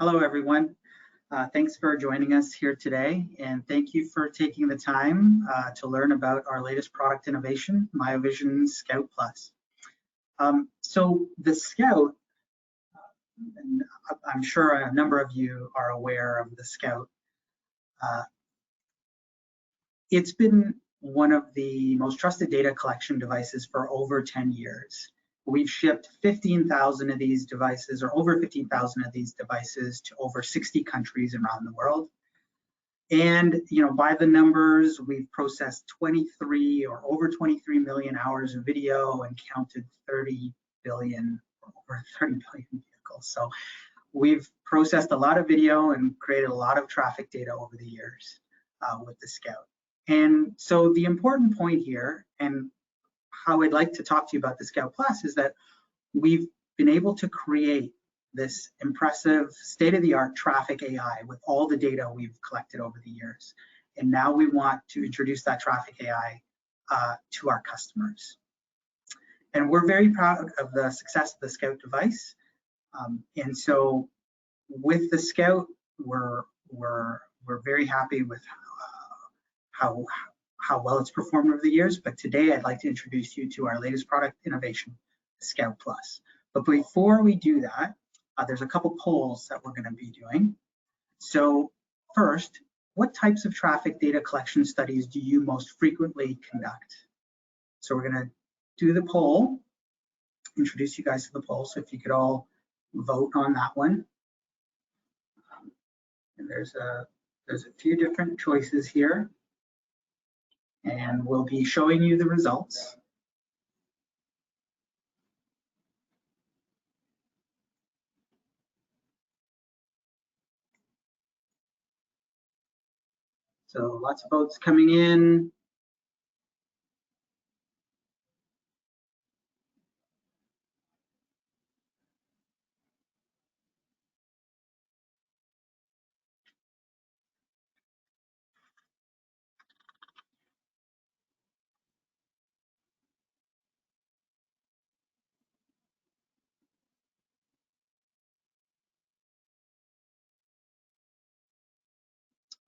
Hello, everyone. Thanks for joining us here today, and thank you for taking the time to learn about our latest product innovation, Miovision Scout Plus. So the Scout, and I'm sure a number of you are aware of the Scout. It's been one of the most trusted data collection devices for over 10 years. We've shipped 15,000 of these devices, or over 15,000 of these devices, to over 60 countries around the world. And by the numbers, we've processed 23 or over 23 million hours of video and counted 30 billion or over 30 billion vehicles. So we've processed a lot of video and created a lot of traffic data over the years with the Scout. And so the important point here, and how I'd like to talk to you about the Scout Plus, is that we've been able to create this impressive state-of-the-art traffic AI with all the data we've collected over the years. And now we want to introduce that traffic AI to our customers. And we're very proud of the success of the Scout device. And so with the Scout, we're very happy with how well it's performed over the years, but today I'd like to introduce you to our latest product innovation, the Scout Plus. But before we do that, there's a couple polls that we're going to be doing. So first, what types of traffic data collection studies do you most frequently conduct? So we're going to do the poll, introduce you guys to the poll, so if you could all vote on that one. And there's a few different choices here, and we'll be showing you the results. So lots of votes coming in.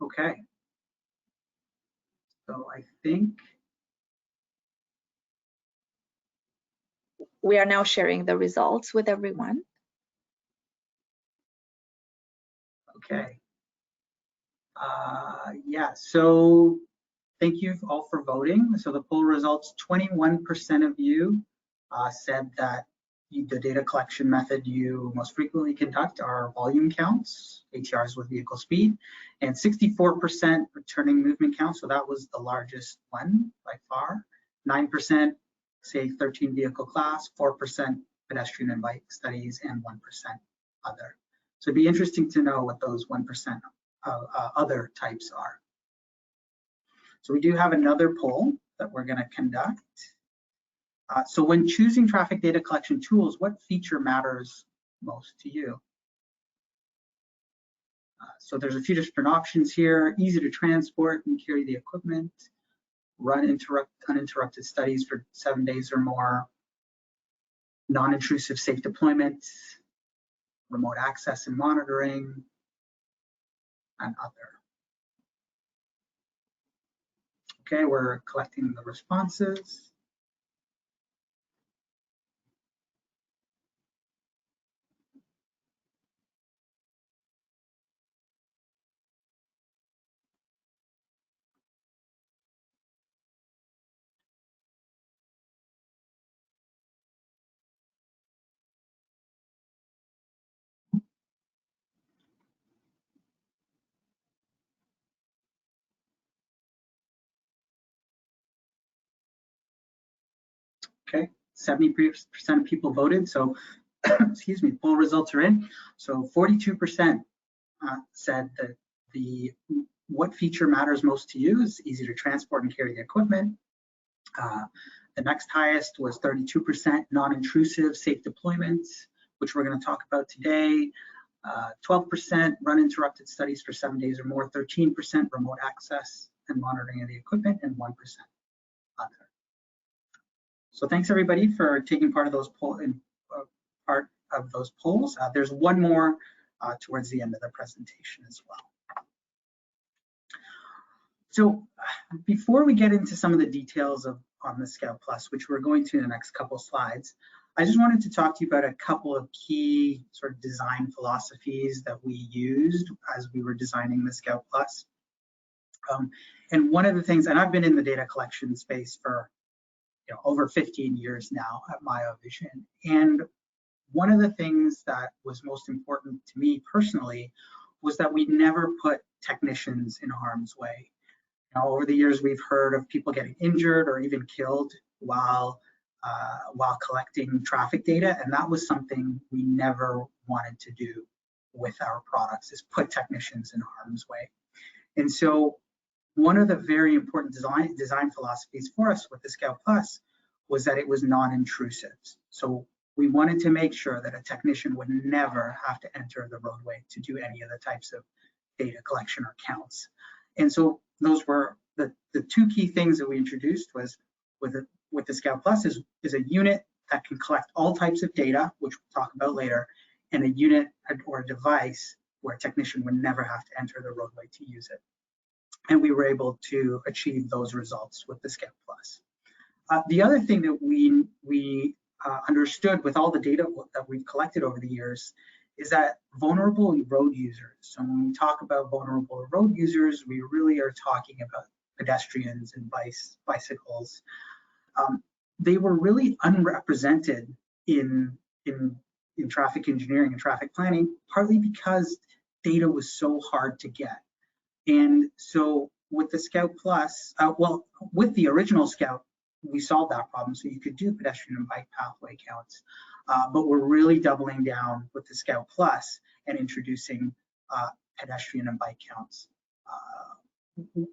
Okay. So I think we are now sharing the results with everyone. Okay. Yeah, so thank you all for voting. So the poll results, 21% of you said that the data collection method you most frequently conduct are volume counts, ATRs with vehicle speed, and 64% returning movement counts. So that was the largest one by far. 9% say 13 vehicle class, 4% pedestrian and bike studies, and 1% other. So it'd be interesting to know what those 1% other types are. So we do have another poll that we're going to conduct. So when choosing traffic data collection tools, what feature matters most to you? So there's a few different options here: easy to transport and carry the equipment, run uninterrupted studies for 7 days or more, non-intrusive safe deployment, remote access and monitoring, and other. Okay, we're collecting the responses. Okay, 70% of people voted, so excuse me, poll results are in. So 42% said that what feature matters most to you is easy to transport and carry the equipment. The next highest was 32% non-intrusive safe deployments, which we're going to talk about today. 12% run interrupted studies for 7 days or more, 13% remote access and monitoring of the equipment, and 1% other. So thanks everybody for taking part of those polls. There's one more towards the end of the presentation as well. So before we get into some of the details on the Scout Plus, which we're going to in the next couple slides, I just wanted to talk to you about a couple of key sort of design philosophies that we used as we were designing the Scout Plus. And one of the things, and I've been in the data collection space for over 15 years now at Miovision, and one of the things that was most important to me personally was that we never put technicians in harm's way. Over the years, we've heard of people getting injured or even killed while collecting traffic data, and that was something we never wanted to do with our products, is put technicians in harm's way. And so one of the very important design philosophies for us with the Scout Plus was that it was non-intrusive. So we wanted to make sure that a technician would never have to enter the roadway to do any of the types of data collection or counts. And so those were the two key things that we introduced. Was with the Scout Plus is a unit that can collect all types of data, which we'll talk about later, and a unit or a device where a technician would never have to enter the roadway to use it. And we were able to achieve those results with the Scout Plus. The other thing that we understood with all the data that we've collected over the years is that vulnerable road users, so when we talk about vulnerable road users, we really are talking about pedestrians and bicycles. They were really unrepresented in traffic engineering and traffic planning, partly because data was so hard to get. And so with the Scout Plus, well, with the original Scout, we solved that problem. So you could do pedestrian and bike pathway counts, but we're really doubling down with the Scout Plus and introducing pedestrian and bike counts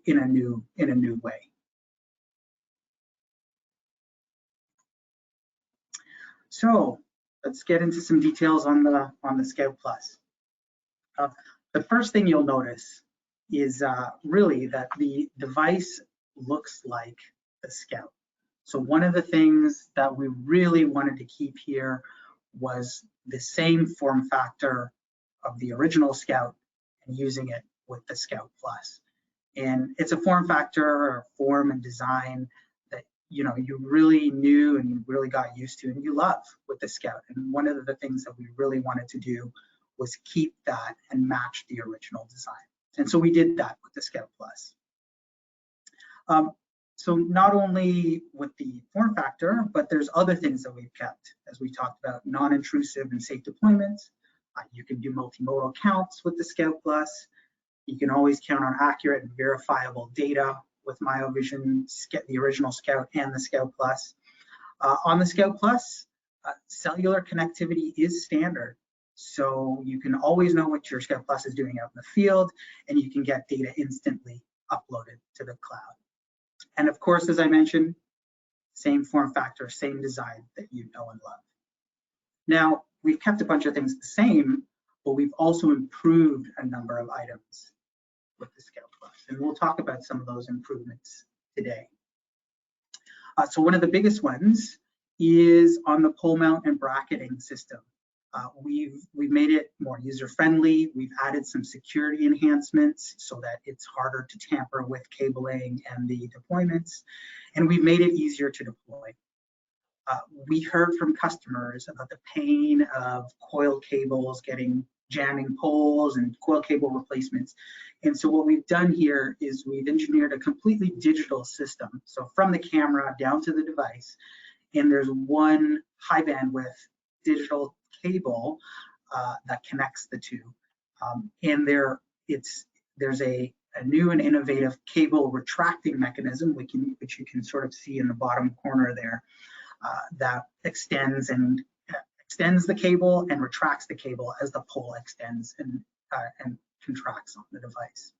in a new way. So let's get into some details on the Scout Plus. The first thing you'll notice is really that the device looks like the Scout. So one of the things that we really wanted to keep here was the same form factor of the original Scout and using it with the Scout Plus. And it's a form factor or form and design that you really knew and you really got used to and you love with the Scout. And one of the things that we really wanted to do was keep that and match the original design. And so we did that with the Scout Plus. So not only with the form factor, but there's other things that we've kept, as we talked about, non-intrusive and safe deployments. You can do multimodal counts with the Scout Plus. You can always count on accurate and verifiable data with Miovision, the original Scout and the Scout Plus. On the Scout Plus, cellular connectivity is standard. So you can always know what your Scout Plus is doing out in the field, and you can get data instantly uploaded to the cloud. And of course, as I mentioned, same form factor, same design that you know and love. Now, we've kept a bunch of things the same, but we've also improved a number of items with the Scout Plus. And we'll talk about some of those improvements today. So one of the biggest ones is on the pole mount and bracketing system. We've made it more user-friendly. We've added some security enhancements so that it's harder to tamper with cabling and the deployments, and we've made it easier to deploy. We heard from customers about the pain of coil cables jamming poles and coil cable replacements. And so what we've done here is we've engineered a completely digital system. So from the camera down to the device, and there's one high bandwidth digital cable that connects the two. And there's a new and innovative cable retracting mechanism, which you can sort of see in the bottom corner there, that extends the cable and retracts the cable as the pole extends and contracts on the device.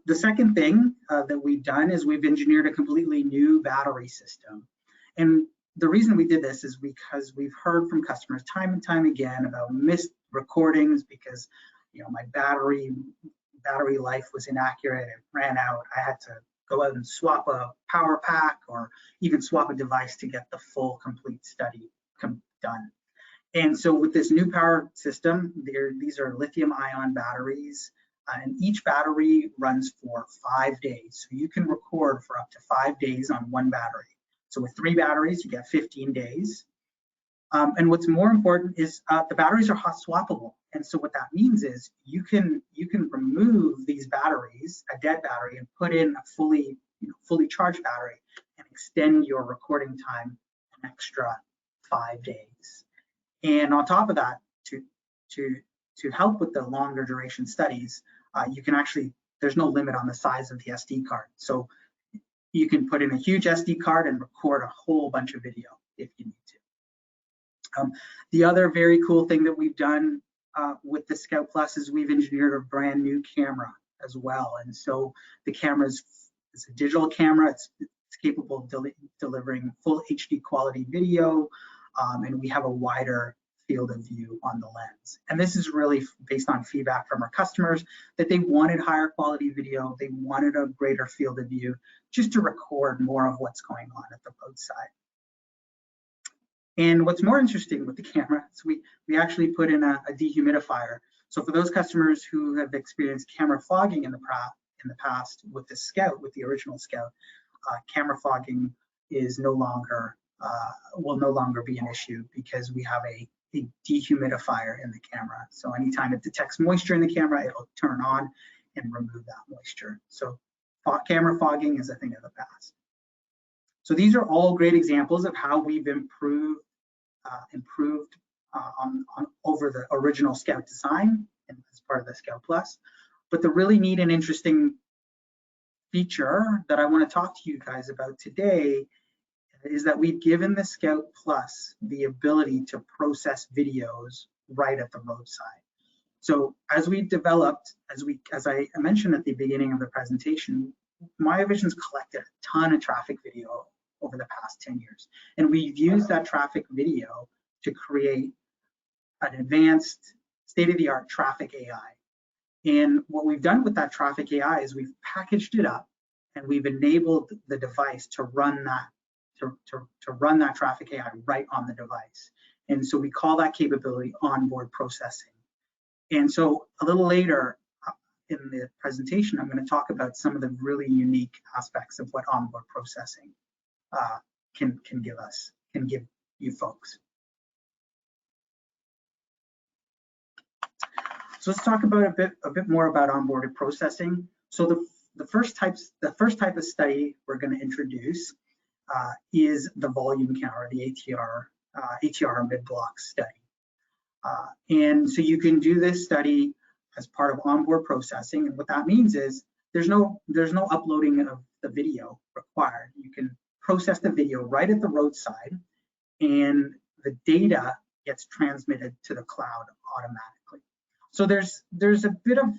The second thing that we've done is we've engineered a completely new battery system. And the reason we did this is because we've heard from customers time and time again about missed recordings because my battery life was inaccurate, it ran out. I had to go out and swap a power pack or even swap a device to get the full complete study done. And so with this new power system, these are lithium-ion batteries, and each battery runs for 5 days. So you can record for up to 5 days on one battery. So with 3 batteries, you get 15 days. And what's more important is the batteries are hot swappable. And so what that means is you can remove these batteries, a dead battery, and put in a fully charged battery and extend your recording time an extra 5 days. And on top of that, to help with the longer duration studies, you can actually, there's no limit on the size of the SD card. So you can put in a huge SD card and record a whole bunch of video if you need to. The other very cool thing that we've done with the Scout Plus is we've engineered a brand new camera as well. And so the camera is a digital camera. It's capable of delivering full HD quality video, and we have a wider field of view on the lens. And this is really based on feedback from our customers that they wanted higher quality video, they wanted a greater field of view just to record more of what's going on at the roadside. And what's more interesting with the camera is we actually put in a dehumidifier. So for those customers who have experienced camera fogging in the past with the Scout, with the original Scout, camera fogging is will no longer be an issue because we have a dehumidifier in the camera. So anytime it detects moisture in the camera, it'll turn on and remove that moisture. So camera fogging is a thing of the past. So these are all great examples of how we've improved over the original Scout design and as part of the Scout Plus. But the really neat and interesting feature that I want to talk to you guys about today is that we've given the Scout Plus the ability to process videos right at the roadside. So as we developed, as I mentioned at the beginning of the presentation, Miovision's collected a ton of traffic video over the past 10 years. And we've used that traffic video to create an advanced state-of-the-art traffic AI. And what we've done with that traffic AI is we've packaged it up and we've enabled the device to run that to run that traffic AI right on the device. And so we call that capability onboard processing. And so a little later in the presentation, I'm going to talk about some of the really unique aspects of what onboard processing can give you folks. So let's talk about a bit more about onboard processing. So the first type of study we're going to introduce is the volume counter, the ATR mid-block study. And so you can do this study as part of onboard processing. And what that means is there's no uploading of the video required. You can process the video right at the roadside, and the data gets transmitted to the cloud automatically. So there's a bit of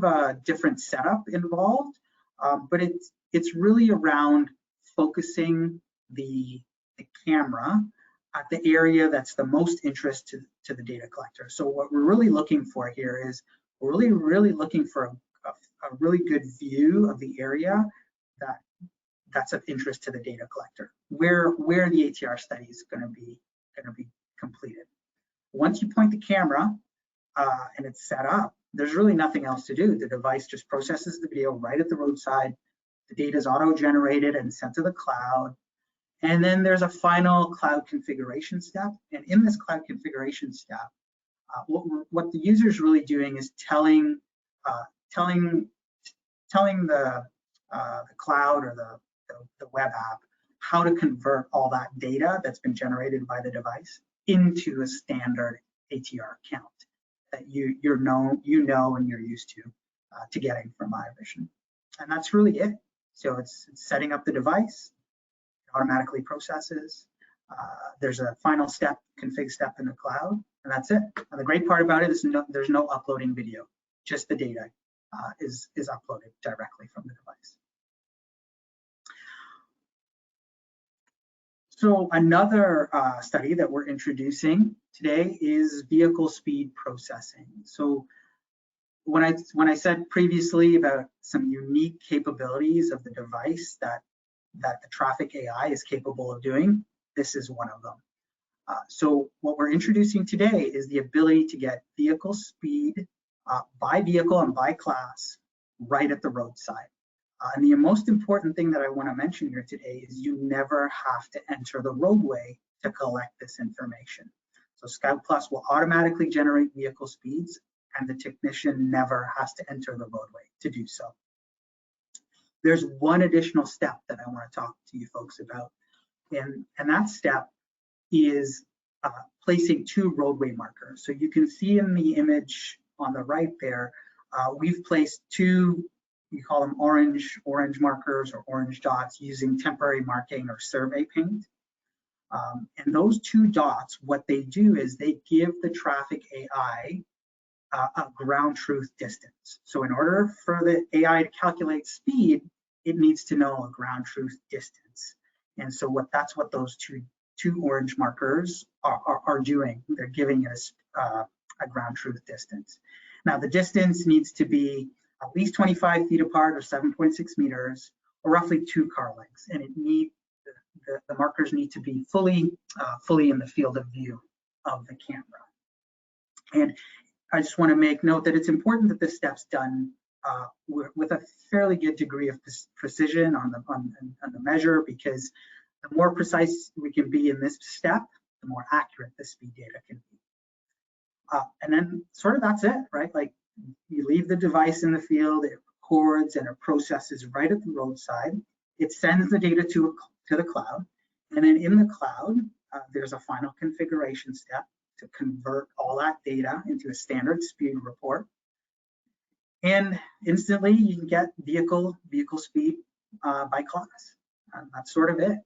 a different setup involved, but it's really around focusing the camera at the area that's the most interest to the data collector. So what we're really looking for here is we're really looking for a really good view of the area that's of interest to the data collector, where the ATR study is going to be completed. Once you point the camera and it's set up, there's really nothing else to do. The device just processes the video right at the roadside. The data is auto-generated and sent to the cloud. And then there's a final cloud configuration step. And in this cloud configuration step, what the user is really doing is telling the cloud or the web app how to convert all that data that's been generated by the device into a standard ATR count that you know and you're used to getting from Miovision. And that's really it. So it's setting up the device, it automatically processes. There's a final step, config step in the cloud, and that's it. And the great part about it is there's no uploading video, just the data is uploaded directly from the device. So another study that we're introducing today is vehicle speed processing. So when I said previously about some unique capabilities of the device that the traffic AI is capable of doing, this is one of them. So what we're introducing today is the ability to get vehicle speed by vehicle and by class right at the roadside. And the most important thing that I want to mention here today is you never have to enter the roadway to collect this information. So Scout Plus will automatically generate vehicle speeds, and the technician never has to enter the roadway to do so. There's one additional step that I want to talk to you folks about, and that step is placing 2 roadway markers. So you can see in the image on the right there, we've placed 2, we call them orange markers or orange dots using temporary marking or survey paint. And those 2 dots, what they do is they give the traffic AI a ground truth distance. So in order for the AI to calculate speed, it needs to know a ground truth distance. And so that's what those two orange markers are doing. They're giving us a ground truth distance. Now the distance needs to be at least 25 feet apart or 7.6 meters or roughly 2 car lengths. And the markers need to be fully in the field of view of the camera. And I just want to make note that it's important that this step's done with a fairly good degree of precision on the measure, because the more precise we can be in this step, the more accurate the speed data can be. And then sort of that's it, right? Like you leave the device in the field, it records and it processes right at the roadside. It sends the data to the cloud, and then in the cloud, there's a final configuration step to convert all that data into a standard speed report. And instantly you can get vehicle speed by class. That's sort of it.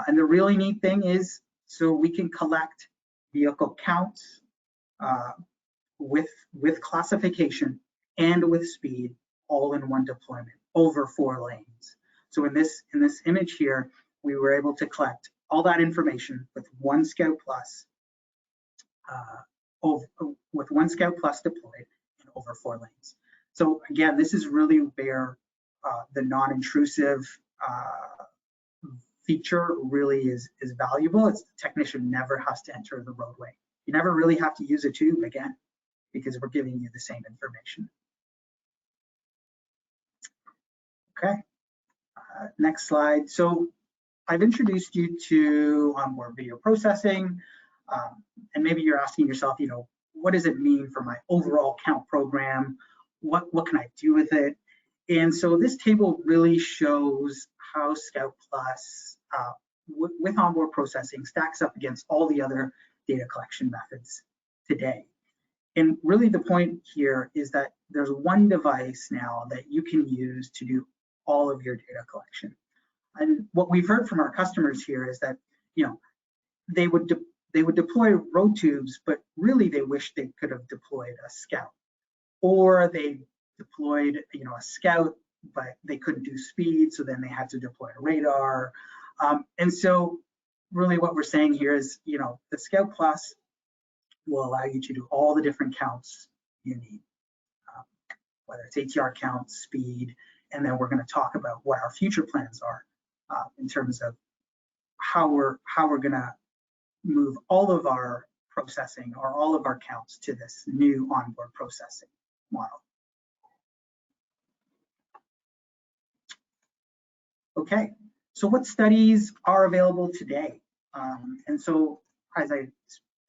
And the really neat thing is, so we can collect vehicle counts with classification and with speed all in one deployment over 4 lanes. So in this image here, we were able to collect all that information with one Scout Plus deployed in over 4 lanes. So again, this is really where the non-intrusive feature really is valuable. It's the technician never has to enter the roadway. You never really have to use a tube again, because we're giving you the same information. Okay, next slide. So I've introduced you to onboard video processing, and maybe you're asking yourself, you know, what does it mean for my overall count program? What can I do with it? And so this table really shows how Scout Plus with onboard processing stacks up against all the other data collection methods today. And really the point here is that there's one device now that you can use to do all of your data collection. And what we've heard from our customers here is that, you know, they would deploy road tubes, but really they wish they could have deployed a Scout, or they deployed, you know, a Scout, but they couldn't do speed, so then they had to deploy a radar. And so really what we're saying here is, you know, the Scout Plus will allow you to do all the different counts you need, whether it's ATR counts, speed, and then we're going to talk about what our future plans are in terms of how we're going to move all of our processing or all of our counts to this new onboard processing model. Okay, so what studies are available today? And so, as I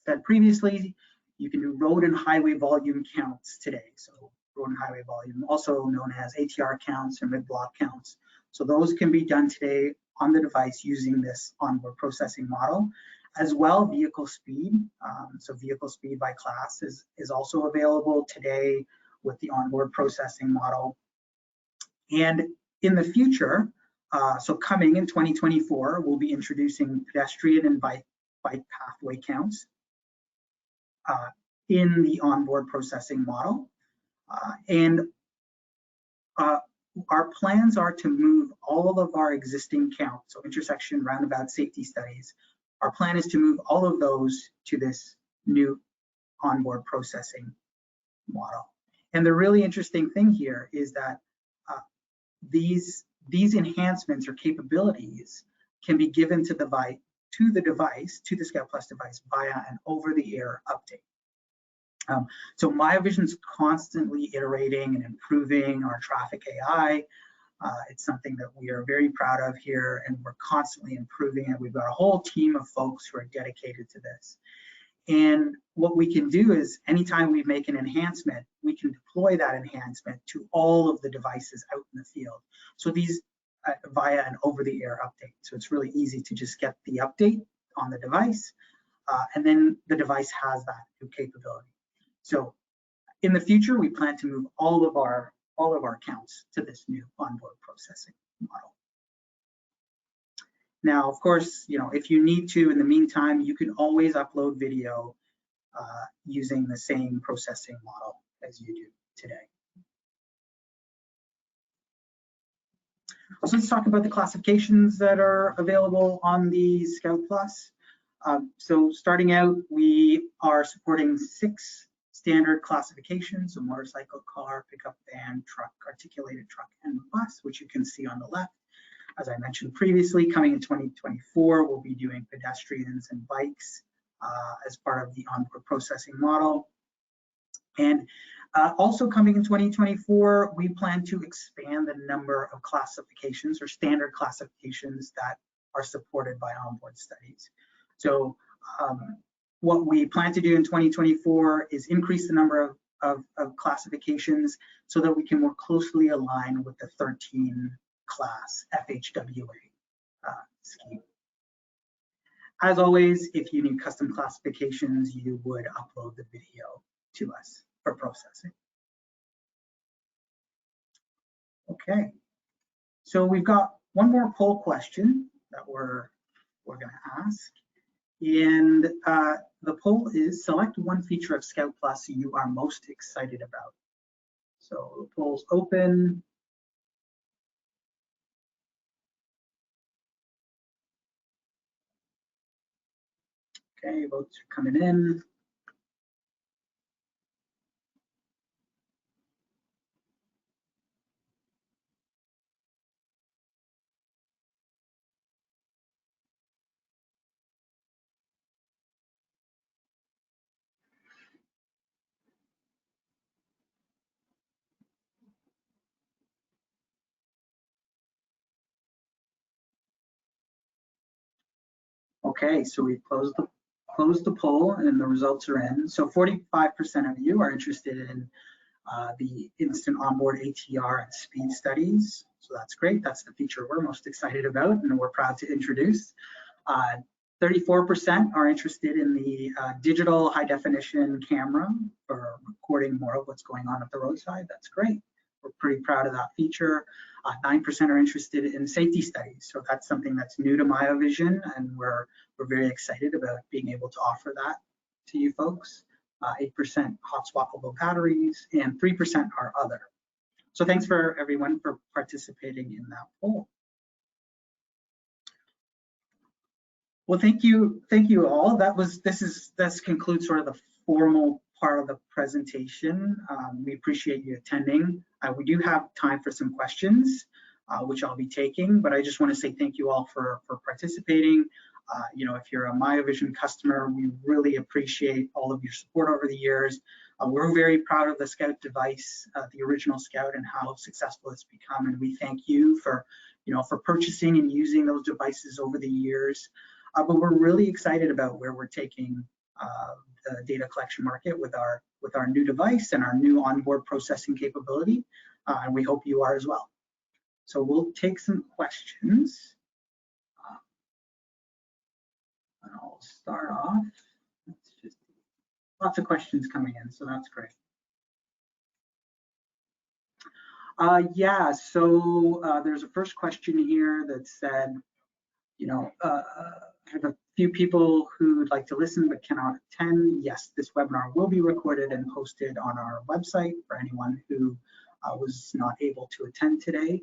said previously, you can do road and highway volume counts today. So road and highway volume, also known as ATR counts or mid-block counts. So those can be done today on the device using this onboard processing model. As well, vehicle speed. So vehicle speed by class is also available today with the onboard processing model. And in the future, so coming in 2024, we'll be introducing pedestrian and bike pathway counts in the onboard processing model. And our plans are to move all of our existing counts, so intersection, roundabout, safety studies. Our plan is to move all of those to this new onboard processing model. And the really interesting thing here is that these enhancements or capabilities can be given to the to the device, to the Scout Plus device via an over-the-air update. So Miovision's constantly iterating and improving our traffic AI. It's something that we are very proud of here, and we're constantly improving it. We've got a whole team of folks who are dedicated to this. And what we can do is anytime we make an enhancement, we can deploy that enhancement to all of the devices out in the field. So these via an over-the-air update. So it's really easy to just get the update on the device, and then the device has that new capability. So in the future, we plan to move all of our counts to this new onboard processing model. Now, of course, if you need to, in the meantime, you can always upload video using the same processing model as you do today. So let's talk about the classifications that are available on the Scout Plus. So starting out, we are supporting 6 standard classifications: so motorcycle, car, pickup, van, truck, articulated truck, and bus, which you can see on the left. As I mentioned previously, coming in 2024, we'll be doing pedestrians and bikes as part of the onboard processing model. And also coming in 2024, we plan to expand the number of classifications or standard classifications that are supported by onboard studies. So what we plan to do in 2024 is increase the number of classifications so that we can more closely align with the 13 class FHWA scheme. As always, if you need custom classifications, you would upload the video to us for processing. Okay, so we've got one more poll question that we're going to ask, and the poll is: select one feature of Scout Plus you are most excited about. So the poll's open. Okay, votes are coming in. Okay, so we closed the poll and the results are in. So 45% of you are interested in the instant onboard ATR and speed studies. So that's great. That's the feature we're most excited about and we're proud to introduce. 34% are interested in the digital high definition camera for recording more of what's going on at the roadside. That's great. We're pretty proud of that feature. 9% are interested in safety studies. So that's something that's new to Miovision, and we're very excited about being able to offer that to you folks. 8% hot-swappable batteries, and 3% are other. So thanks for everyone for participating in that poll. Well, thank you all. This concludes sort of the formal part of the presentation. We appreciate you attending. We do have time for some questions, which I'll be taking, but I just want to say thank you all for participating. If you're a Miovision customer, we really appreciate all of your support over the years. We're very proud of the Scout device, the original Scout, and how successful it's become. And we thank you for purchasing and using those devices over the years. But we're really excited about where we're taking the data collection market with our new device and our new onboard processing capability, and we hope you are as well. So we'll take some questions. And I'll start off. It's just lots of questions coming in, so that's great. Yeah, so there's a first question here that said, I have a few people who would like to listen but cannot attend. Yes, this webinar will be recorded and posted on our website for anyone who was not able to attend today.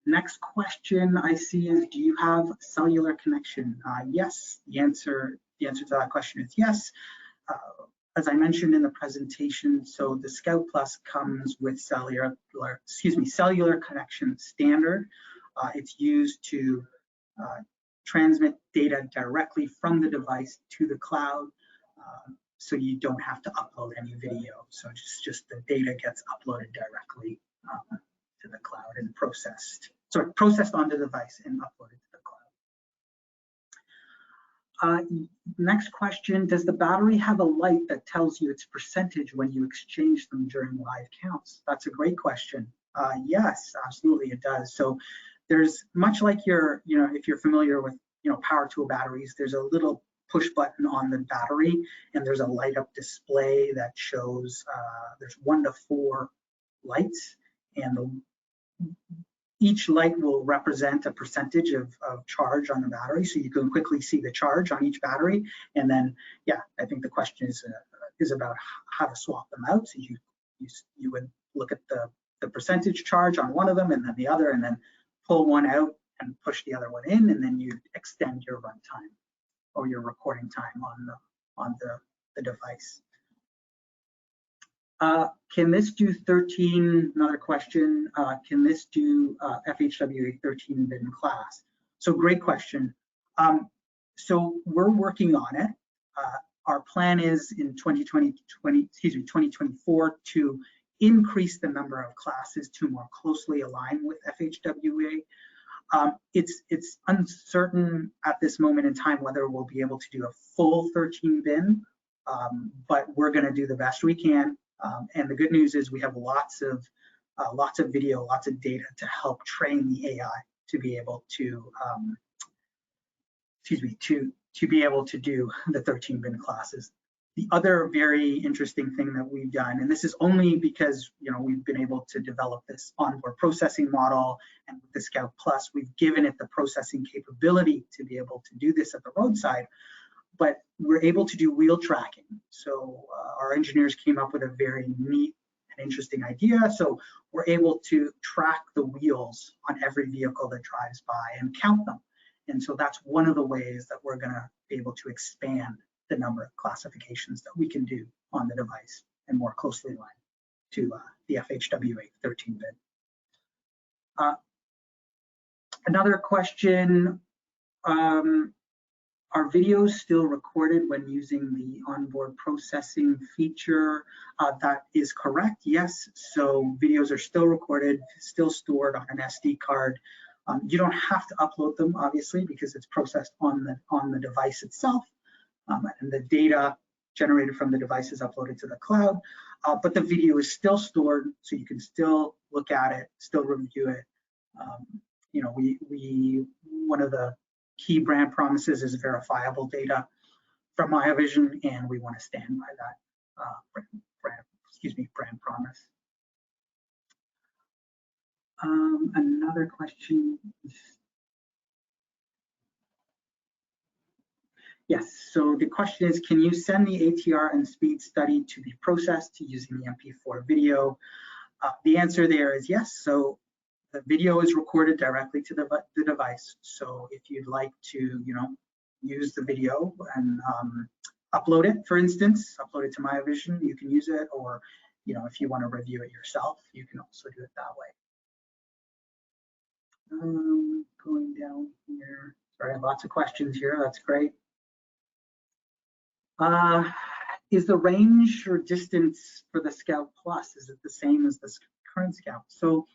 Next question I see is, do you have cellular connection? Yes, the answer to that question is yes. As I mentioned in the presentation, so the Scout Plus comes with cellular connection standard. It's used to transmit data directly from the device to the cloud, so you don't have to upload any video. So just the data gets uploaded directly to the cloud and processed onto the device and uploaded to the cloud. Next question, does the battery have a light that tells you its percentage when you exchange them during live counts? That's a great question. Yes, absolutely it does. So there's, much like if you're familiar with power tool batteries, there's a little push button on the battery, and there's a light up display that shows there's 1 to 4 lights, and each light will represent a percentage of charge on the battery, so you can quickly see the charge on each battery. And then, yeah, I think the question is about how to swap them out. So you would look at the percentage charge on one of them and then the other, and then pull one out and push the other one in, and then you extend your runtime or your recording time on the device. Can this do 13? Another question. Can this do FHWA 13 bin class? So great question. So we're working on it. Our plan is in 2024 to increase the number of classes to more closely align with FHWA. It's uncertain at this moment in time whether we'll be able to do a full 13 bin, but we're going to do the best we can. And the good news is we have lots of video, lots of data to help train the AI to be able to, to be able to do the 13 bin classes. The other very interesting thing that we've done, and this is only because we've been able to develop this onboard processing model, and with the Scout Plus, we've given it the processing capability to be able to do this at the roadside, but we're able to do wheel tracking. So our engineers came up with a very neat and interesting idea. So we're able to track the wheels on every vehicle that drives by and count them. And so that's one of the ways that we're going to be able to expand the number of classifications that we can do on the device and more closely align to the FHWA 13 bin. Another question, are videos still recorded when using the onboard processing feature? That is correct, yes. So videos are still recorded, still stored on an SD card. You don't have to upload them, obviously, because it's processed on the device itself. And the data generated from the device is uploaded to the cloud, but the video is still stored, so you can still look at it, still review it. One of the key brand promises is verifiable data from Miovision, and we want to stand by that brand promise. Another question. Yes, so the question is, can you send the ATR and speed study to be processed using the MP4 video? The answer there is yes. So the video is recorded directly to the device. So if you'd like to, use the video and upload it, for instance, upload it to Miovision, you can use it, or, if you want to review it yourself, you can also do it that way. Going down here, sorry, I have lots of questions here. That's great. Is the range or distance for the Scout Plus, is it the same as the current Scout? So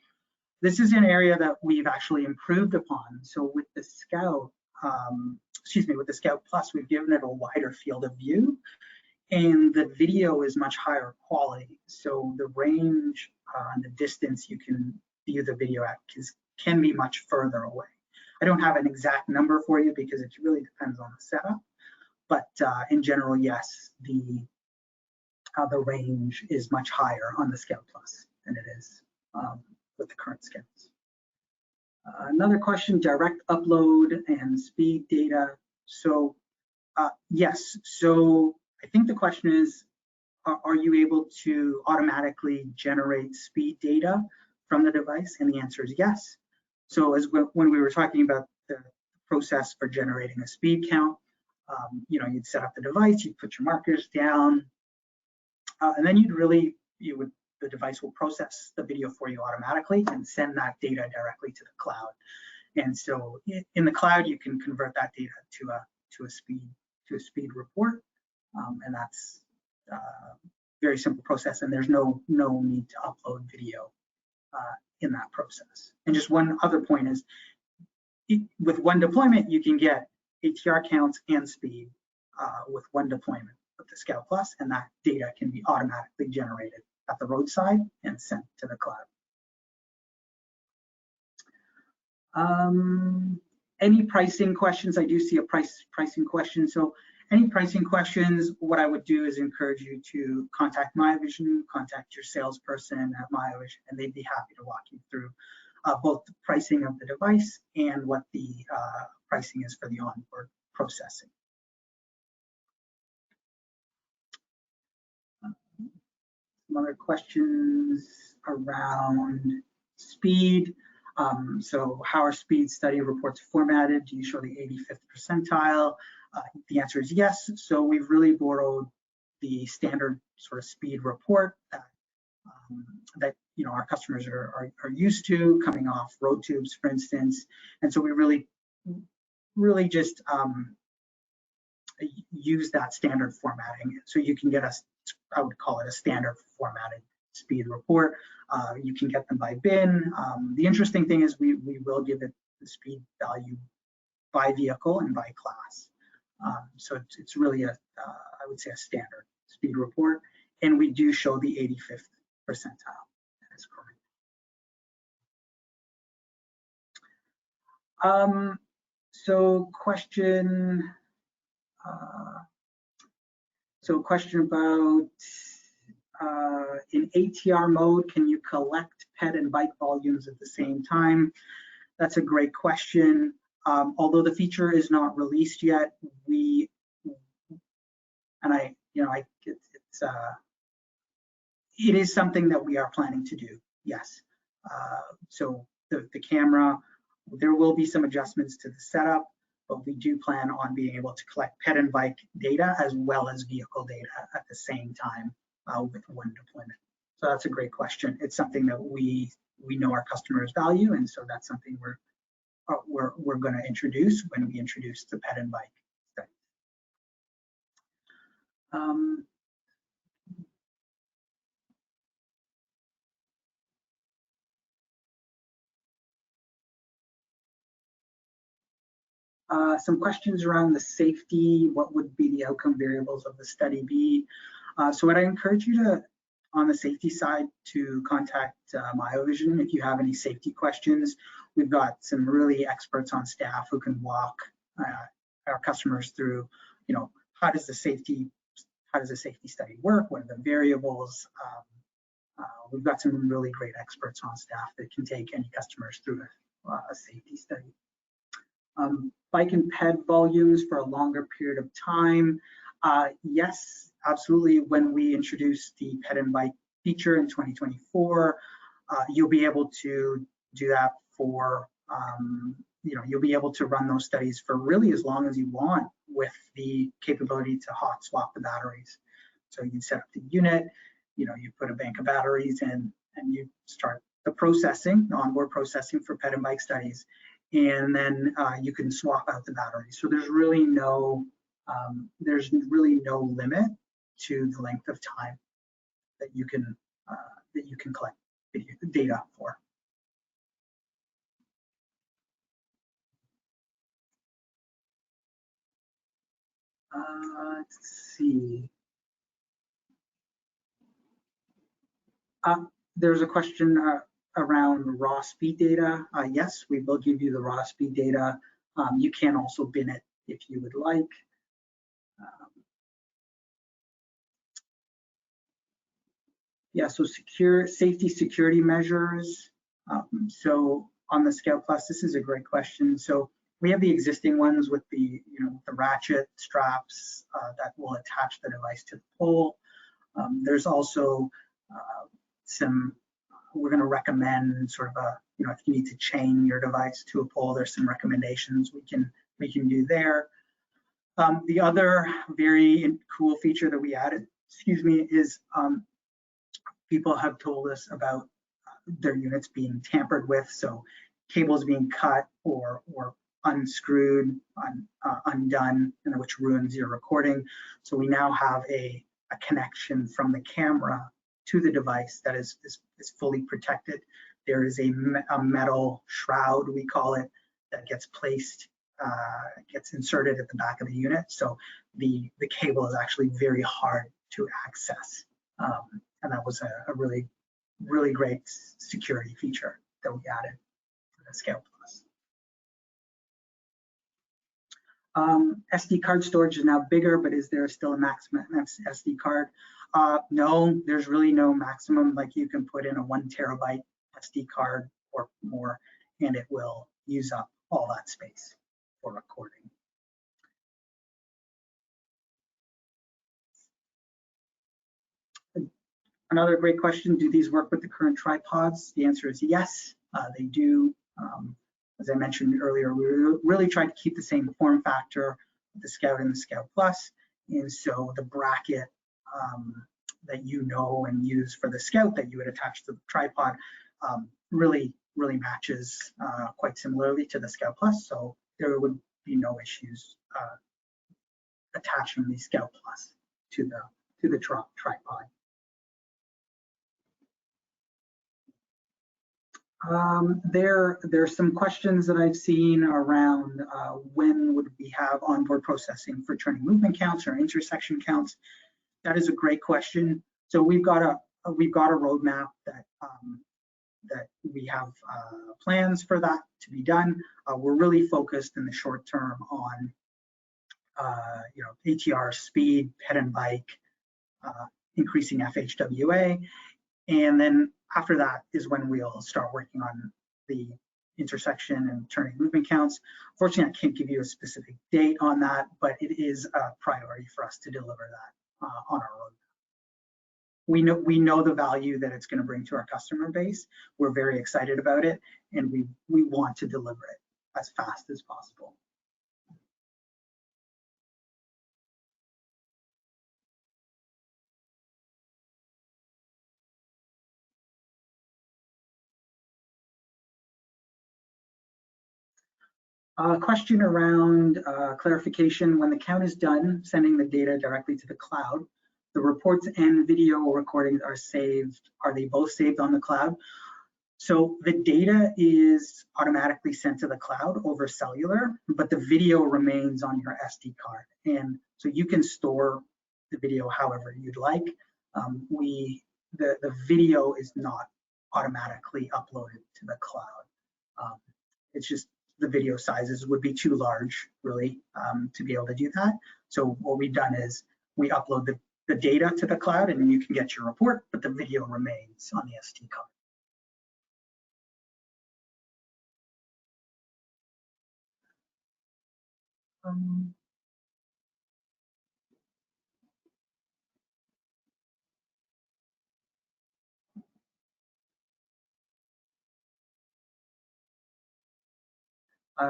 this is an area that we've actually improved upon. So with the Scout, with the Scout Plus, we've given it a wider field of view, and the video is much higher quality. So the range and the distance you can view the video at can be much further away. I don't have an exact number for you because it really depends on the setup. But in general, yes, the range is much higher on the Scout Plus than it is with the current Scouts. Another question, direct upload and speed data. So yes, so I think the question is, are you able to automatically generate speed data from the device? And the answer is yes. So as when we were talking about the process for generating a speed count, you'd set up the device, you'd put your markers down, and then the device will process the video for you automatically and send that data directly to the cloud. And so in the cloud, you can convert that data to a speed report, and that's a very simple process. And there's no need to upload video in that process. And just one other point is, with one deployment, you can get ATR counts and speed with one deployment with the Scout Plus, and that data can be automatically generated at the roadside and sent to the cloud. Any pricing questions? I do see a pricing question. So any pricing questions, what I would do is encourage you to contact Miovision, contact your salesperson at Miovision, and they'd be happy to walk you through both the pricing of the device and what the pricing is for the onboard processing. Some other questions around speed. So how are speed study reports formatted? Do you show the 85th percentile? The answer is yes. So we've really borrowed the standard sort of speed report that our customers are used to, coming off road tubes, for instance. And so we really just use that standard formatting. So you can get I would call it a standard formatted speed report. You can get them by bin. The interesting thing is we will give it the speed value by vehicle and by class. So it's really I would say a standard speed report. And we do show the 85th percentile. That is correct. So question about in ATR mode, can you collect ped and bike volumes at the same time? That's a great question. Although the feature is not released yet, it is something that we are planning to do. Yes. So the camera, there will be some adjustments to the setup, but we do plan on being able to collect ped and bike data as well as vehicle data at the same time with one deployment. So that's a great question. It's something that we know our customers value, and so that's something we're going to introduce when we introduce the ped and bike study. Some questions around the safety. What would be the outcome variables of the study be? So what I encourage you to, on the safety side, to contact Miovision if you have any safety questions. We've got some really experts on staff who can walk our customers through, how does the safety study work? What are the variables? We've got some really great experts on staff that can take any customers through a safety study. Bike and ped volumes for a longer period of time. Yes, absolutely. When we introduce the ped and bike feature in 2024, you'll be able to do that for, you'll be able to run those studies for really as long as you want with the capability to hot swap the batteries. So you set up the unit, you put a bank of batteries in, and you start the processing, the onboard processing for ped and bike studies. And then you can swap out the batteries. So there's really no limit to the length of time that you can collect data for. Let's see. There's a question around raw speed data. Yes, we will give you the raw speed data. You can also bin it if you would like. Yeah, so safety security measures. So on the Scout Plus, this is a great question. So we have the existing ones with the the ratchet straps that will attach the device to the pole. There's also we're going to recommend sort of if you need to chain your device to a pole, there's some recommendations we can do there. The other very cool feature that we added, is people have told us about their units being tampered with. So cables being cut or unscrewed, undone, and which ruins your recording. So we now have a connection from the camera to the device that is fully protected. There is a metal shroud, we call it, that gets placed, gets inserted at the back of the unit. So the cable is actually very hard to access. And that was a really, really great security feature that we added to the Scout Plus. SD card storage is now bigger, but is there still a maximum SD card? No, there's really no maximum. Like, you can put in a 1 terabyte SD card or more, and it will use up all that space for recording. Another great question, do these work with the current tripods? The answer is yes, they do. As I mentioned earlier, we really tried to keep the same form factor with the Scout and the Scout Plus. And so the bracket that you know and use for the Scout that you would attach to the tripod really matches quite similarly to the Scout Plus. So there would be no issues attaching the Scout Plus to the tripod. There's some questions that I've seen around when would we have onboard processing for turning movement counts or intersection counts. That is a great question. So we've got a roadmap that that we have plans for that to be done. We're really focused in the short term on ATR speed, ped and bike, increasing FHWA, and then after that is when we'll start working on the intersection and turning movement counts. Fortunately, I can't give you a specific date on that, but it is a priority for us to deliver that on our roadmap. We know the value that it's going to bring to our customer base. We're very excited about it, and we want to deliver it as fast as possible. A question around clarification. When the count is done, sending the data directly to the cloud, the reports and video recordings are saved. Are they both saved on the cloud? So the data is automatically sent to the cloud over cellular, but the video remains on your SD card. And so you can store the video however you'd like. The video is not automatically uploaded to the cloud. It's just the video sizes would be too large, really, to be able to do that. So what we've done is we upload the data to the cloud, and then you can get your report, but the video remains on the SD card.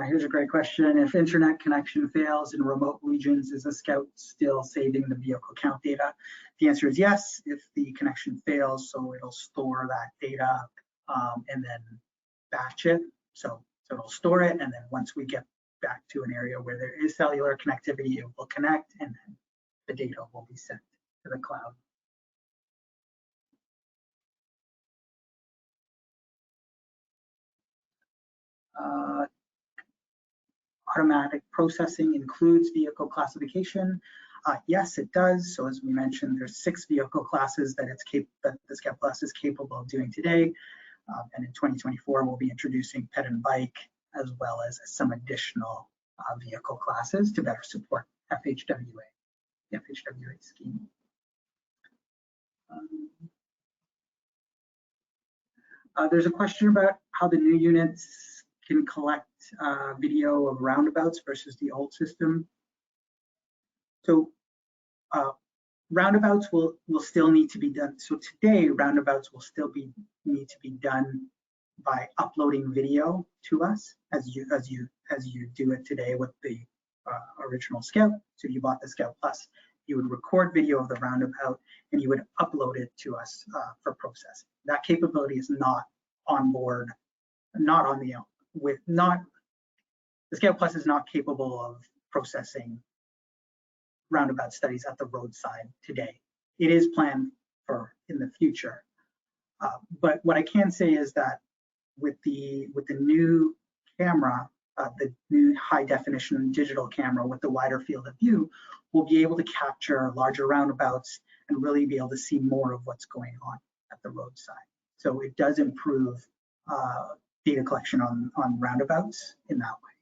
Here's a great question. If internet connection fails in remote regions, is the Scout still saving the vehicle count data? The answer is yes, if the connection fails, so it'll store that data and then batch it. So it'll store it, and then once we get back to an area where there is cellular connectivity, it will connect, and then the data will be sent to the cloud. Automatic processing includes vehicle classification. Yes, it does. So as we mentioned, there's 6 vehicle classes that the Scout Plus is capable of doing today. And in 2024, we'll be introducing ped and bike, as well as some additional vehicle classes to better support FHWA, the FHWA scheme. There's a question about how the new units can collect video of roundabouts versus the old system. So roundabouts will still need to be done. So today, roundabouts will still need to be done by uploading video to us as you do it today with the original Scout. So if you bought the Scout Plus, you would record video of the roundabout and you would upload it to us for processing. That capability is not on board, not on the with not, the Scout Plus is not capable of processing roundabout studies at the roadside today. It is planned for in the future. But what I can say is that with the new camera, the new high definition digital camera with the wider field of view, we'll be able to capture larger roundabouts and really be able to see more of what's going on at the roadside. So it does improve data collection on roundabouts in that way.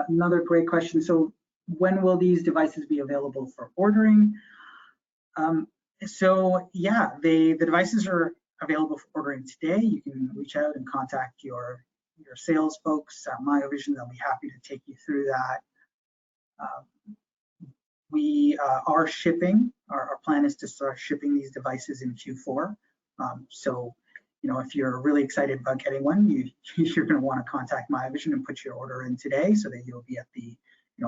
Another great question. So when will these devices be available for ordering? So yeah, the devices are available for ordering today. You can reach out and contact your sales folks at Miovision. They'll be happy to take you through that. We are shipping. Our plan is to start shipping these devices in Q4. So, you know, if you're really excited about getting one, you're going to want to contact Miovision and put your order in today, so that you'll be at the,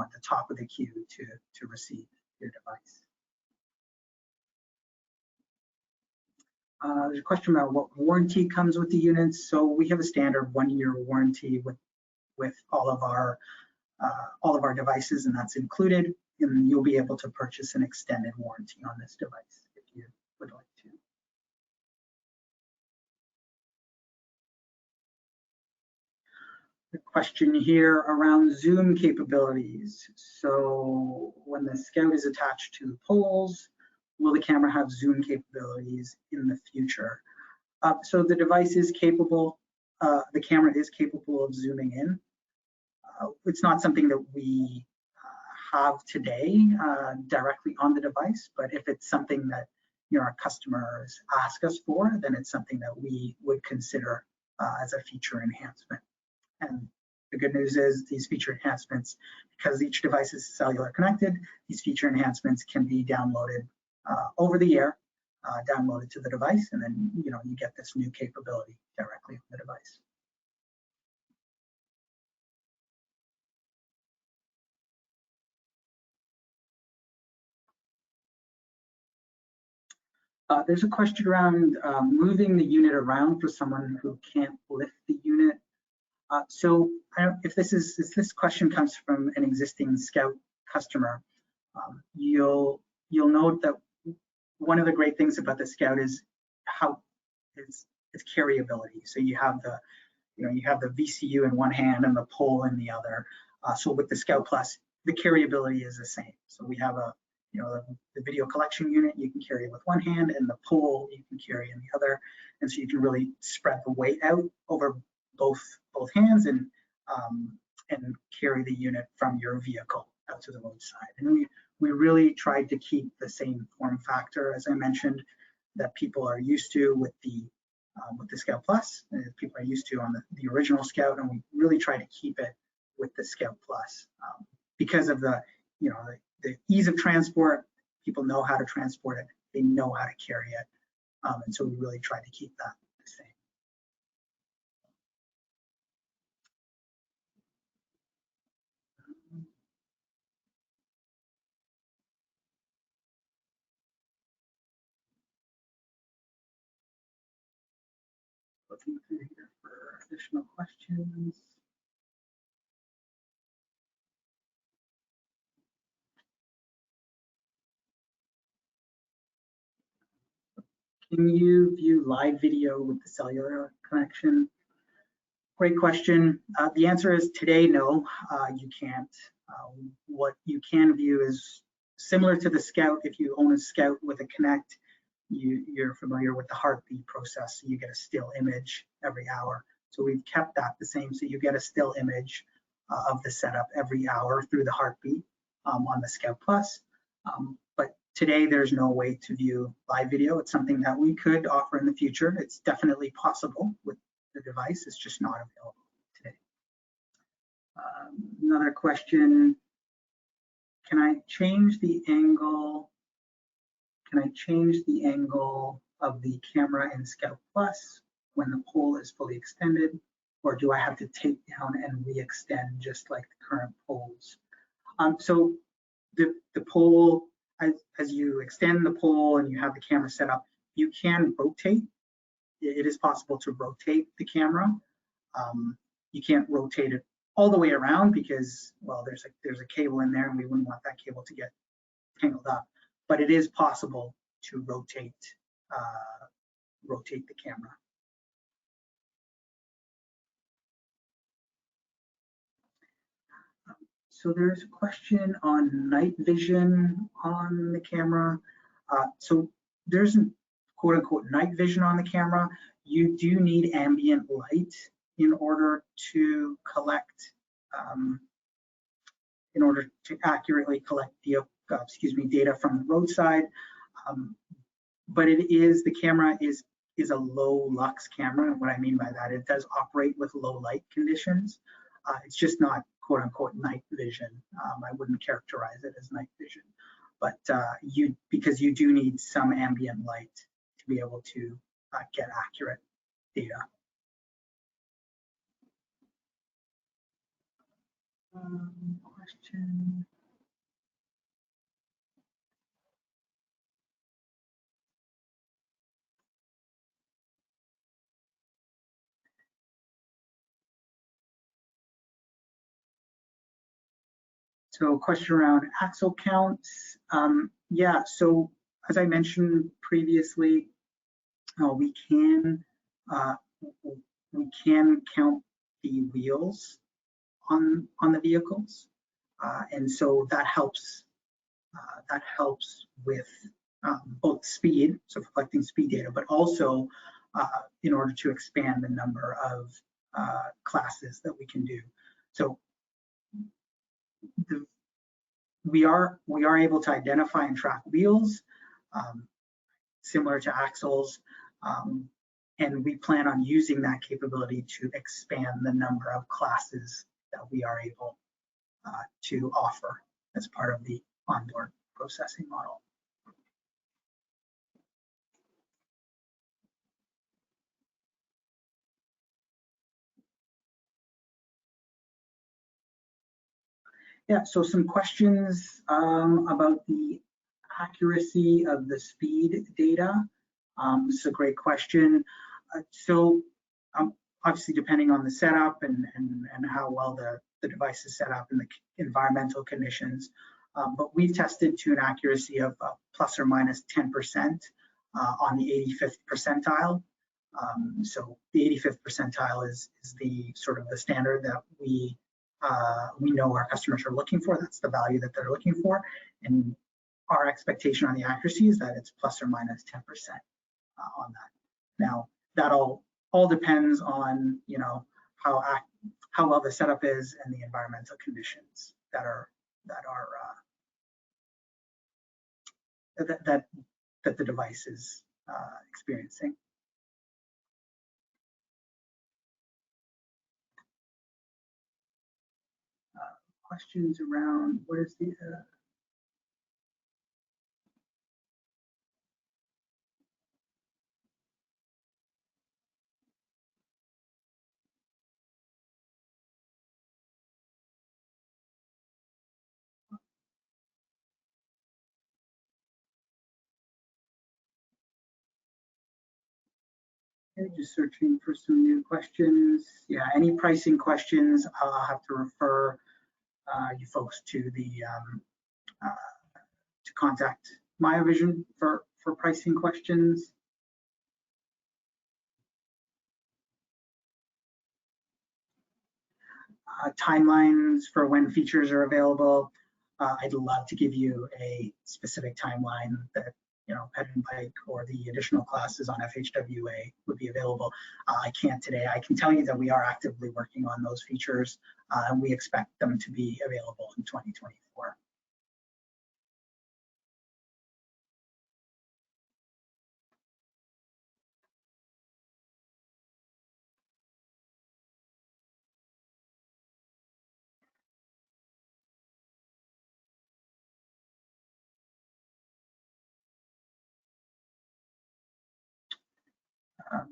at the top of the queue to receive your device. There's a question about what warranty comes with the units. So we have a standard 1-year warranty with all of our devices, and that's included. And you'll be able to purchase an extended warranty on this device if you would like to. The question here around zoom capabilities. So when the Scout is attached to poles, will the camera have zoom capabilities in the future? So the device is capable, the camera is capable of zooming in. It's not something that we have today directly on the device, but if it's something that our customers ask us for, then it's something that we would consider as a feature enhancement. And the good news is these feature enhancements, because each device is cellular connected, these feature enhancements can be downloaded over the air, downloaded to the device, and then you get this new capability directly on the device. There's a question around moving the unit around for someone who can't lift the unit. So if this question comes from an existing Scout customer, you'll note that one of the great things about the Scout is how its carryability. So you have the VCU in one hand and the pole in the other. So with the Scout Plus, the carryability is the same. So we have the video collection unit you can carry with one hand, and the pole you can carry in the other, and so you can really spread the weight out over both hands and carry the unit from your vehicle out to the roadside. And we really tried to keep the same form factor, as I mentioned, that people are used to with the Scout Plus, people are used to on the original Scout, and we really try to keep it with the Scout Plus because of the ease of transport. People know how to transport it, they know how to carry it, and so we really try to keep that the same. Looking through here for additional questions. Can you view live video with the cellular connection? Great question. The answer is today, no, you can't. What you can view is similar to the Scout. If you own a Scout with a Connect, you're familiar with the heartbeat process. So you get a still image every hour. So we've kept that the same. So you get a still image of the setup every hour through the heartbeat on the Scout Plus. But today there's no way to view live video. It's something that we could offer in the future. It's definitely possible with the device. It's just not available today. Another question, can I change the angle? Can I change the angle of the camera in Scout Plus when the pole is fully extended, or do I have to take down and re-extend just like the current poles? So the pole, as you extend the pole and you have the camera set up, you can rotate. It is possible to rotate the camera. You can't rotate it all the way around because, well, there's a cable in there and we wouldn't want that cable to get tangled up. But it is possible to rotate the camera. So there's a question on night vision on the camera. So there's quote unquote night vision on the camera. You do need ambient light in order to collect, in order to accurately collect data from the roadside. But the camera is a low lux camera. And what I mean by that, it does operate with low light conditions. It's just not quote unquote night vision. I wouldn't characterize it as night vision, but because you do need some ambient light to be able to get accurate data. Question. So question around axle counts. Yeah, so as I mentioned previously, we can count the wheels on the vehicles, and so that helps with both speed, so collecting speed data, but also in order to expand the number of classes that we can do. So we are able to identify and track wheels, similar to axles, and we plan on using that capability to expand the number of classes that we are able to offer as part of the onboard processing model. Yeah, so some questions about the accuracy of the speed data. This is a great question. So obviously depending on the setup and how well the device is set up and the environmental conditions, but we've tested to an accuracy of plus or minus 10% on the 85th percentile. So the 85th percentile is the sort of the standard that we know our customers are looking for. That's the value that they're looking for, and our expectation on the accuracy is that it's plus or minus 10% on that. Now that all depends on how well the setup is and the environmental conditions that the device is experiencing. Questions around what is the just searching for some new questions. Yeah, any pricing questions, I'll have to refer you folks to the to contact Miovision for pricing questions. Timelines for when features are available. I'd love to give you a specific timeline that Ped and Bike or the additional classes on FHWA would be available. I can't today. I can tell you that we are actively working on those features, and we expect them to be available in 2024.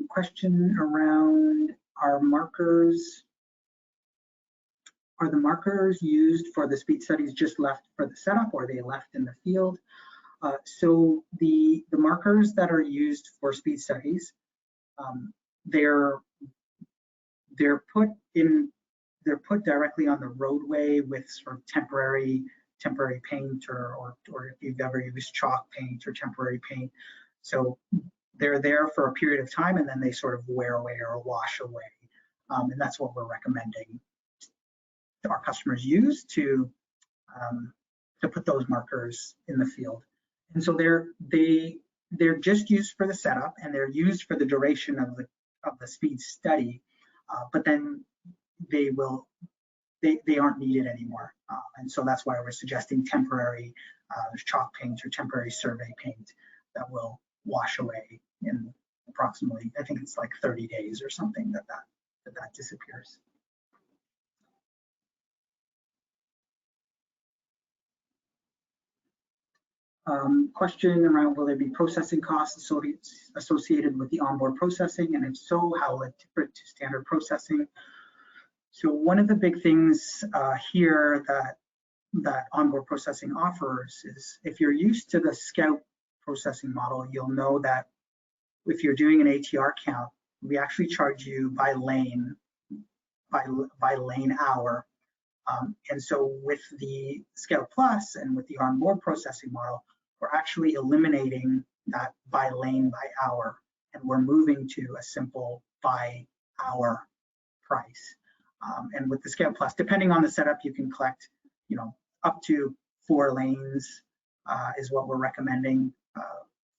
Question around are the markers used for the speed studies just left for the setup, or are they left in the field? So the markers that are used for speed studies, they're put directly on the roadway with sort of temporary paint, or if you've ever used chalk paint or temporary paint. So they're there for a period of time, and then they sort of wear away or wash away. And that's what we're recommending our customers use to put those markers in the field. And so they're just used for the setup, and they're used for the duration of the speed study, but then they aren't needed anymore. And so that's why we're suggesting temporary chalk paint or temporary survey paint that will wash away in approximately, I think it's like 30 days or something that disappears. Question around, will there be processing costs associated with the onboard processing, and if so, how will it differ to standard processing? So one of the big things here that onboard processing offers is, if you're used to the Scout processing model, you'll know that if you're doing an ATR count, we actually charge you by lane hour. And so with the Scout Plus and with the onboard processing model, we're actually eliminating that by lane by hour, and we're moving to a simple by hour price. And with the Scout Plus, depending on the setup, you can collect, up to 4 lanes is what we're recommending.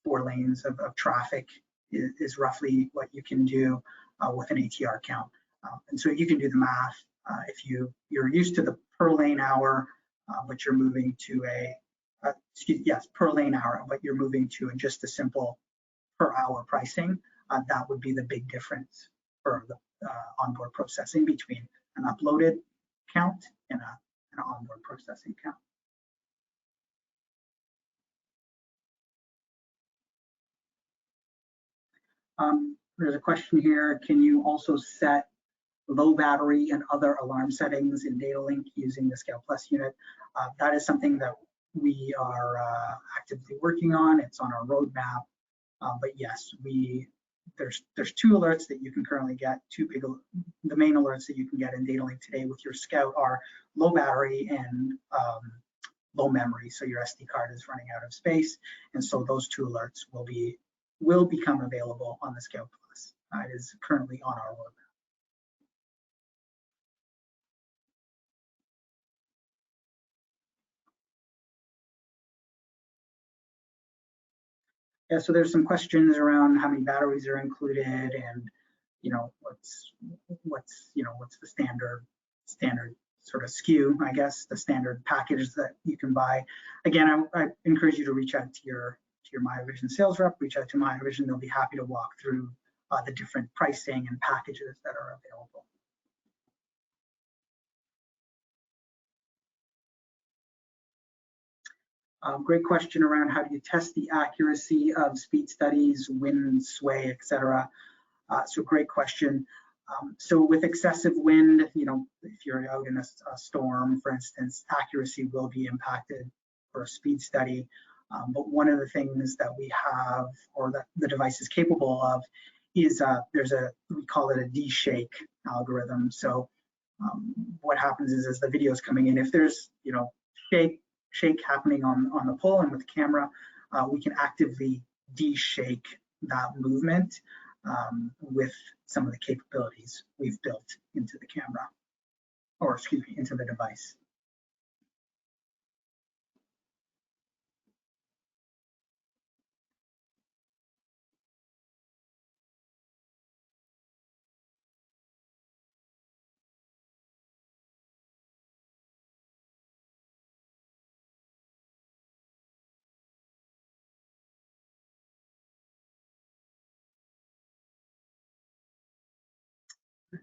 4 lanes of traffic is roughly what you can do with an ATR count. And so you can do the math. If you're used to the per lane hour, but you're moving to per lane hour, but you're moving to just a simple per hour pricing, that would be the big difference for the onboard processing between an uploaded count and an onboard processing count. There's a question here, can you also set low battery and other alarm settings in data link using the Scout Plus unit? That is something that we are actively working on. It's on our roadmap. But yes, there's 2 alerts that you can currently get. The main alerts that you can get in data link today with your Scout are low battery and low memory. So your SD card is running out of space, and so those 2 alerts will become available on the Scout Plus. It is currently on our roadmap. Yeah, so there's some questions around how many batteries are included, and what's the standard sort of SKU, I guess, the standard package that you can buy. Again, I encourage you to reach out to your Miovision sales rep, reach out to Miovision. They'll be happy to walk through the different pricing and packages that are available. Great question around how do you test the accuracy of speed studies, wind, sway, etc. So great question. So with excessive wind, if you're out in a storm, for instance, accuracy will be impacted for a speed study. But one of the things that we have, or that the device is capable of, is we call it a D-shake algorithm. So what happens is, as the video is coming in, if there's shake happening on the pole and with the camera, we can actively de-shake that movement with some of the capabilities we've built into the camera, or excuse me, into the device.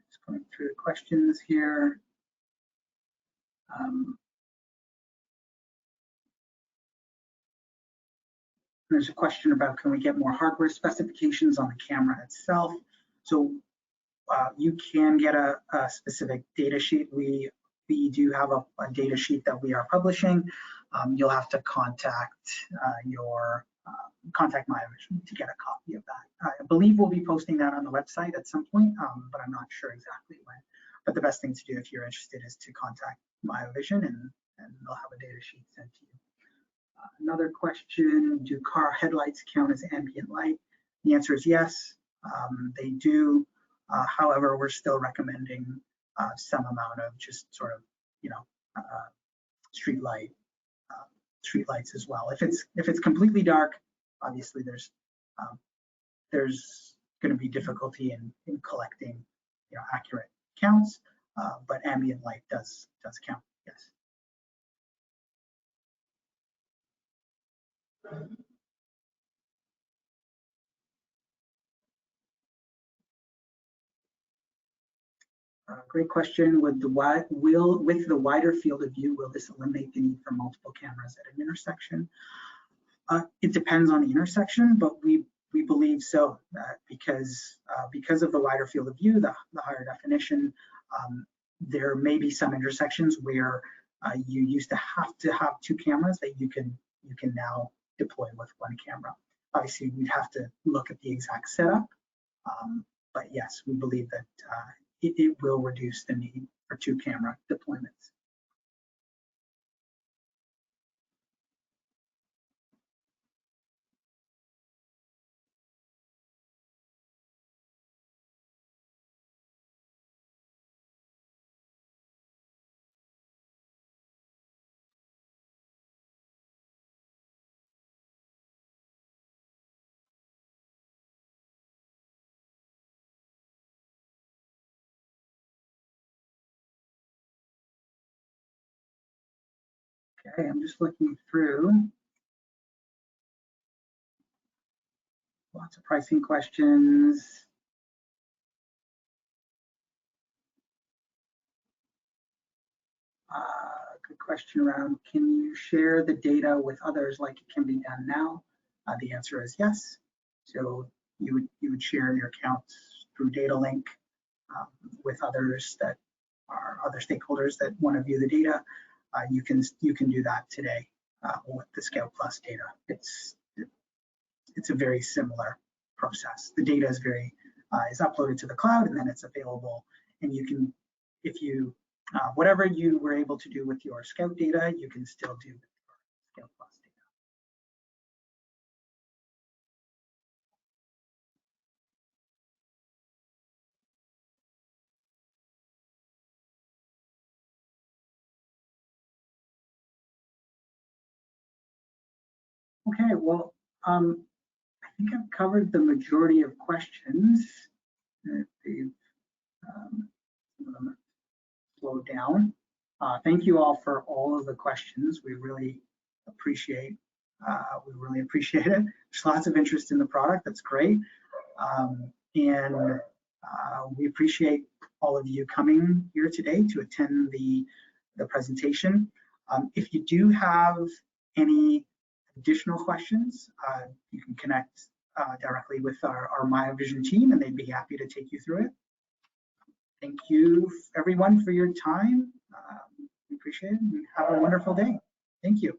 Just going through the questions here. There's a question about, can we get more hardware specifications on the camera itself? So you can get a specific data sheet. We do have a data sheet that we are publishing. you'll have to contact contact Miovision to get a copy of that. I believe we'll be posting that on the website at some point, but I'm not sure exactly when. But the best thing to do if you're interested is to contact Miovision, and they'll have a data sheet sent to you. Another question, do car headlights count as ambient light? The answer is yes, they do. However, we're still recommending some amount of just sort of, street lights as well. If it's completely dark, obviously there's going to be difficulty in collecting accurate counts, but ambient light does count. Yes. Great question. With the wider field of view, will this eliminate the need for multiple cameras at an intersection? It depends on the intersection, but we believe so, because of the wider field of view, the higher definition, there may be some intersections where you used to have two cameras that you can now deploy with one camera. Obviously, we'd have to look at the exact setup, but yes, we believe that it will reduce the need for two camera deployments. Okay, I'm just looking through. Lots of pricing questions. Good question around, can you share the data with others like it can be done now? The answer is yes. So you would share your counts through data link with others that are other stakeholders that want to view the data. You can do that today with the Scout Plus data. It's a very similar process. The data is uploaded to the cloud, and then it's available. And you can, if you whatever you were able to do with your Scout data, you can still do with your Scout Plus data. Okay, well, I think I've covered the majority of questions. They've some of them slowed down. Thank you all for all of the questions. We really appreciate it. There's lots of interest in the product. That's great. And we appreciate all of you coming here today to attend the presentation. If you do have any additional questions, you can connect directly with our Miovision team, and they'd be happy to take you through it. Thank you, everyone, for your time. We appreciate it, and have a wonderful day. Thank you.